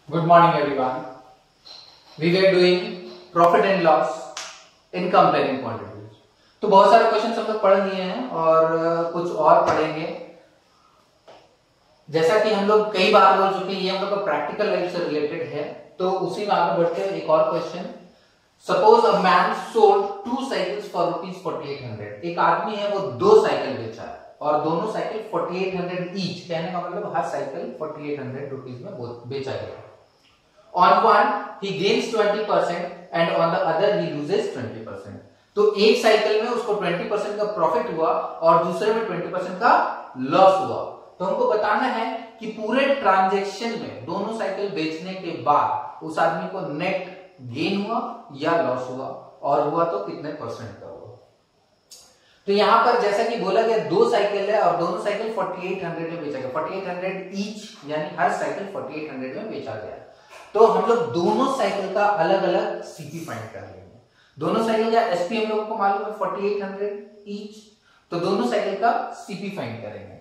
Good morning everyone. We were doing profit and loss in comparing quantities. तो बहुत सारे question हम लोग पढ़ लिए हैं और कुछ और पढ़ेंगे। जैसा कि हम लोग कई बार बोल चुके हैं, ये हम लोग का प्रैक्टिकल लाइफ से रिलेटेड है, तो उसी में आगे बढ़ते हैं। एक और question, suppose a man sold 2 cycles for ₹4800। एक आदमी है वो 2 साइकिल बेचा है और दोनों साइकिल 4800 ईच, कहने का मतलब हर साइकिल 4800 रुपीज में बेचा गया। On one he gains 20% and on the other he loses 20%। तो एक साइकिल में उसको 20% का प्रॉफिट हुआ और दूसरे में 20% का लॉस हुआ। तो हमको बताना है कि पूरे ट्रांजैक्शन में दोनों साइकिल बेचने के बाद उस आदमी को नेट गेन हुआ या लॉस हुआ, और हुआ तो कितने परसेंट का हुआ। तो यहां पर जैसा कि बोला गया 2 साइकिल है और दोनों साइकिल 4800 में बेचा गया, 4800 ईच, यानी हर साइकिल 4800 में बेचा गया। तो हम लोग दोनों साइकिल का अलग अलग सीपी फाइंड कर लेंगे। दोनों साइकिल का एसपी हम लोगों को मालूम है 4800 ईच, तो दोनों साइकिल का सीपी फाइंड करेंगे।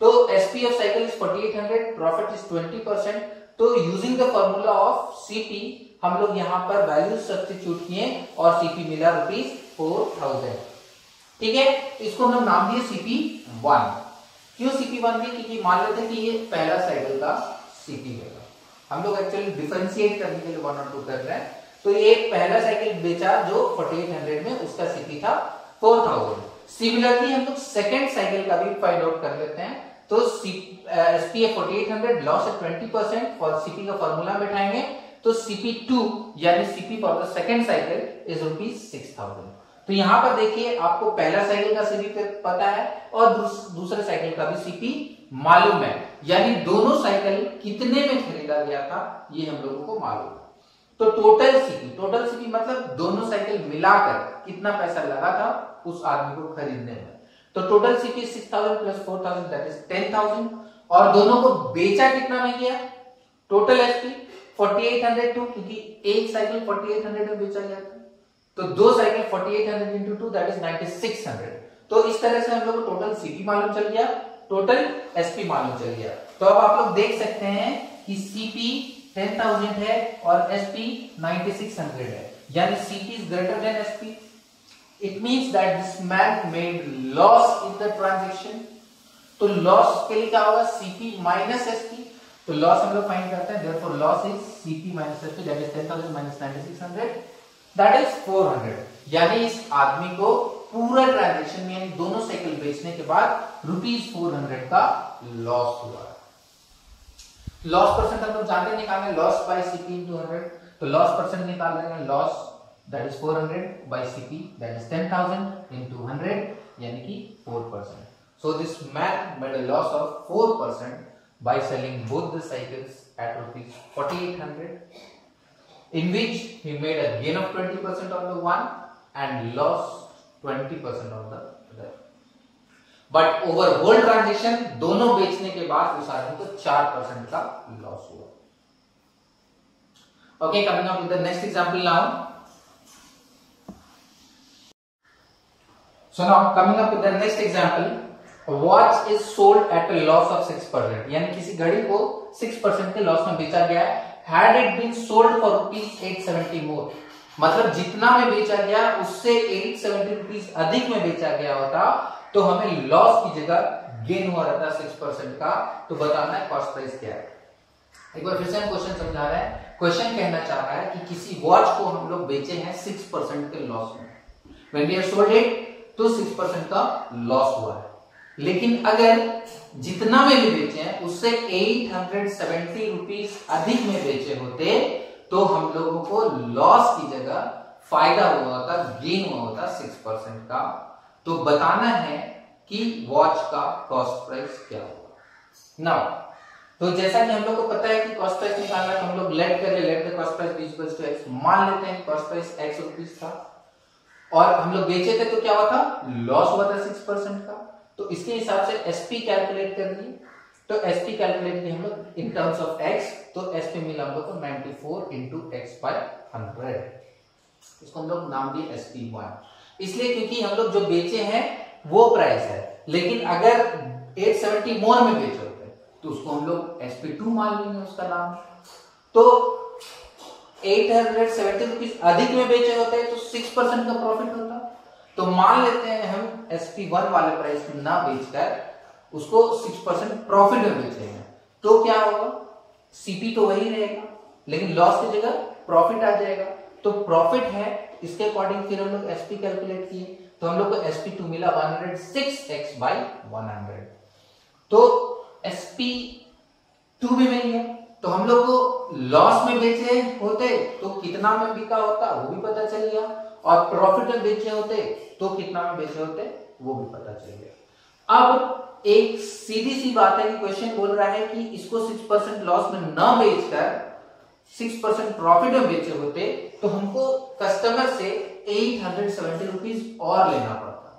तो SP of cycle is 4800, profit is 20%। तो using the formula of CP हम लोग यहां पर वैल्यू सब्स्टिट्यूट किए और सीपी मिला ₹4000। ठीक है, इसको हम लोग नाम दिए CP1। क्यों CP1 दिए? क्योंकि मान लेते हैं कि ये पहला साइकिल का सीपी है। हम लोग एक्चुअली डिफरेंशिएट करने के लिए 1 और 2 कर रहे हैं। तो ये पहला साइकिल बेचा जो 4800 में, उसका सीपी था 4000। सिमिलरली हम लोग सेकंड साइकिल का भी फाइंड आउट कर लेते हैं। तो एसपी है 4800, लॉस है 20%, और सीपी का फॉर्मूला बैठाएंगे तो CP2 यानी CP for the second cycle is ₹6000। तो यहां पर देखिए आपको पहला साइकिल का सीपी पता है और दूसरे साइकिल का भी सीपी मालूम है, यानी दोनों साइकिल कितने में खरीदा गया था ये हम लोगों को मालूम है। तो टोटल सीपी मतलब दोनों साइकिल मिलाकर कितना पैसा लगा था उस आदमी को खरीदने में। तो total CP 6000 plus 4000 that is 10000। और दोनों को बेचा कितना में गया? टोटल एसपी 4800 टू, क्योंकि एक साइकिल 4800 में बेचा गया था, तो 2 साइकिल 4800 इंटू 2 दैट इज 9600। तो इस तरह से हम लोग को टोटल सीपी मालूम चल गया, टोटल एसपी मालूम चल गया। तो अब आप लोग देख सकते हैं कि सीपी 10000 है और एसपी 9600 है, यानी CP is greater than SP. It means that this man made loss in the transaction. तो लॉस के लिए क्या होगा? CP minus SP. तो लॉस हम लोग फाइंड करते हैं, therefore loss is CP minus SP that is 10000 minus 9600 that is 400। यानी इस आदमी को पूरा ट्रांजैक्शन में, यानी दोनों साइकिल बेचने के बाद ₹400 का लॉस हुआ। लॉस परसेंट हम लोग जानते हैं निकालने, लॉस बाय सीपी इंटू 100। तो लॉस परसेंट निकाल रहे हैं, loss that is 400 by CP that is 10000 into 100, यानी कि 4%। So this man made a loss of 4% by selling both the cycles at ₹4800, in which he made a gain of 20% on the one and loss 20% on the other. But over whole transaction दोनों बेचने के बाद उस आदमी को 4% का loss हुआ। Okay, coming up with the next example now. So now coming up with the next example, a watch is sold at a loss of 6%, यानी किसी घड़ी को 6% के लॉस में बेचा गया है। Had it been sold for ₹870 more, मतलब जितना में बेचा गया उससे 870 रुपीज अधिक में बेचा गया होता तो हमें लॉस की जगह गेन हुआ रहता 6% का। तो बताना है कॉस्ट प्राइस क्या है। एक बार फिर से हम क्वेश्चन समझा रहे हैं। क्वेश्चन कहना चाह रहा है कि किसी वॉच को हम लोग बेचे हैं 6% के लॉस में। When we have sold it, तो 6% का लॉस हुआ है, लेकिन अगर जितना में भी बेचे हैं उससे 870 रुपीज अधिक में बेचे होते तो हम लोगों को लॉस की जगह फायदा हुआ होता, गेन हुआ होता 6% का। तो बताना है कि वॉच का कॉस्ट प्राइस क्या होगा। नाउ तो जैसा कि हम लोग को पता है कि कॉस्ट प्राइस निकालना है, तो हम लोग let the cost price be equals to X. मान लेते हैं कॉस्ट प्राइस x रुपीज था और हम लोग बेचे थे तो क्या हुआ था? लॉस हुआ था 6% का। तो इसके हिसाब से एसपी कैलकुलेट कर लिए। तो एसपी कैलकुलेट किए हम लोग इन टर्म्स ऑफ एक्स, तो एसपी मिला हम लोग को 94 इंटू एक्स बाय 100। इसको हम लोग नाम दिए SP1, इसलिए क्योंकि हम लोग जो बेचे हैं वो प्राइस है, लेकिन अगर 870 मोर में बेचे होते तो उसको हम लोग SP2 मान लेंगे उसका नाम। तो 870 रुपीज अधिक में बेचे होते तो 6% का प्रॉफिट होता। तो मान लेते हैं हम SP1 वाले प्राइस में ना बेचकर उसको 6% प्रॉफिट में बेचेंगे, तो क्या होगा, CP तो वही रहेगा लेकिन लॉस की जगह प्रॉफिट आ जाएगा। तो प्रॉफिट है, इसके अकॉर्डिंग फिर हम लोग SP कैलकुलेट किए, तो हम लोग को SP2 मिला 106x/100। तो SP2 भी मिल गया। तो हम लोग को लॉस में बेचे होते तो कितना में बिका होता वो भी पता चल गया, और प्रॉफिट में बेचे होते तो कितना में बेचे होते वो भी पता चल गया। अब एक सीधी सी बात है कि क्वेश्चन बोल रहा है कि इसको 6% लॉस में न बेचकर 6% प्रॉफिट में बेचे होते तो हमको कस्टमर से 870 रुपीज और लेना पड़ता,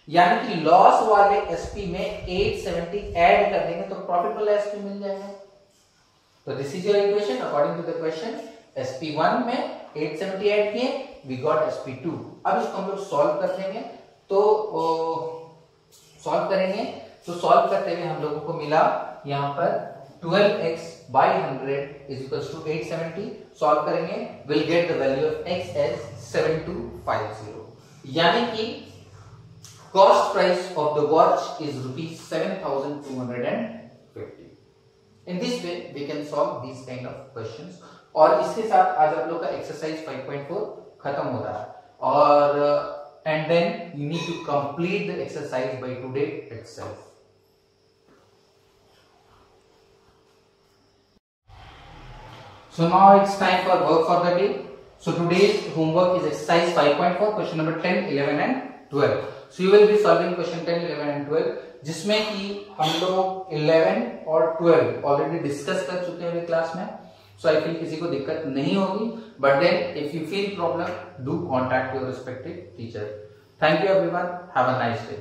यानी कि लॉस वाले SP में 870 ऐड कर देंगे तो प्रॉफिट वाला SP मिल जाएगा। तो this is your equation according to the question. SP1 में 870 ऐड किए, वी गॉट SP2। अब इसको हम लोग सॉल्व कर देंगे, तो सॉल्व करेंगे तो सॉल्व करते हुए हम लोगों को मिला यहाँ पर 12x/100 = 870। सॉल्व करेंगे, will get the value of x as 7250, यानी कि cost price of the watch is ₹7,250। In this way we can solve these kind of questions। और इसके साथ आज आप लोग का एक्सरसाइज 5.4 खत्म हो रहा है, और and then you need to complete the exercise by today itself। So now it's time for work for the day। So today's homework is exercise 5.4 question number 10, 11 and 12। So you will be solving question 10, 11 and 12, जिसमें कि हम लोग 11 और 12 already discuss कर चुके हैं class में। सो I feel किसी को दिक्कत नहीं होगी, but then if you feel problem do contact your respective teacher. Thank you everyone, have a nice day.